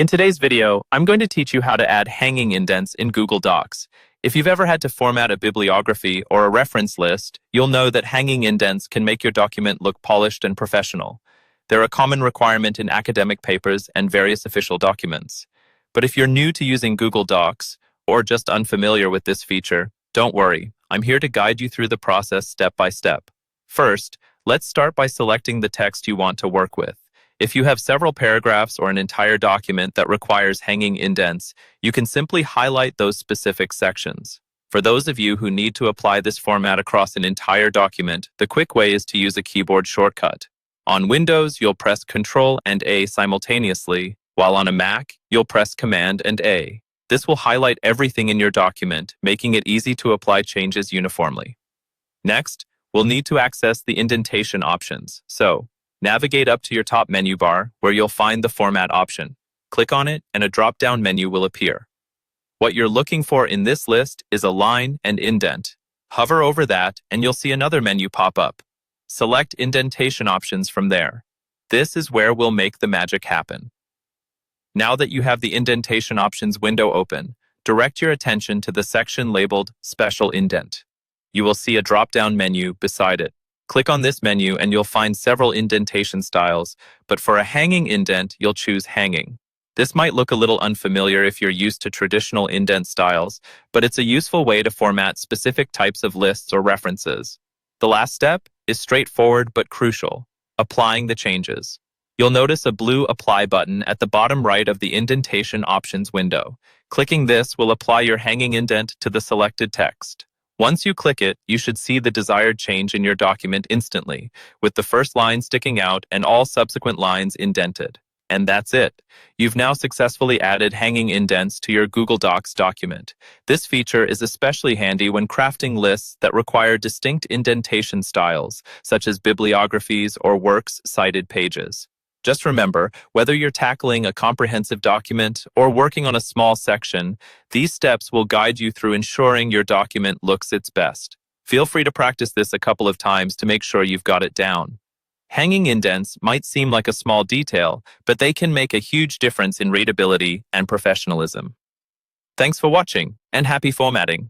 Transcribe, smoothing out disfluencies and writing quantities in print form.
In today's video, I'm going to teach you how to add hanging indents in Google Docs. If you've ever had to format a bibliography or a reference list, you'll know that hanging indents can make your document look polished and professional. They're a common requirement in academic papers and various official documents. But if you're new to using Google Docs, or just unfamiliar with this feature, don't worry. I'm here to guide you through the process step by step. First, let's start by selecting the text you want to work with. If you have several paragraphs or an entire document that requires hanging indents, you can simply highlight those specific sections. For those of you who need to apply this format across an entire document, the quick way is to use a keyboard shortcut. On Windows, you'll press Ctrl and A simultaneously, while on a Mac, you'll press Command and A. This will highlight everything in your document, making it easy to apply changes uniformly. Next, we'll need to access the indentation options, so navigate up to your top menu bar where you'll find the Format option. Click on it and a drop-down menu will appear. What you're looking for in this list is a line and indent. Hover over that and you'll see another menu pop up. Select Indentation options from there. This is where we'll make the magic happen. Now that you have the Indentation options window open, direct your attention to the section labeled Special Indent. You will see a drop-down menu beside it. Click on this menu and you'll find several indentation styles, but for a hanging indent, you'll choose hanging. This might look a little unfamiliar if you're used to traditional indent styles, but it's a useful way to format specific types of lists or references. The last step is straightforward but crucial: applying the changes. You'll notice a blue Apply button at the bottom right of the Indentation options window. Clicking this will apply your hanging indent to the selected text. Once you click it, you should see the desired change in your document instantly, with the first line sticking out and all subsequent lines indented. And that's it. You've now successfully added hanging indents to your Google Docs document. This feature is especially handy when crafting lists that require distinct indentation styles, such as bibliographies or works cited pages. Just remember, whether you're tackling a comprehensive document or working on a small section, these steps will guide you through ensuring your document looks its best. Feel free to practice this a couple of times to make sure you've got it down. Hanging indents might seem like a small detail, but they can make a huge difference in readability and professionalism. Thanks for watching, and happy formatting!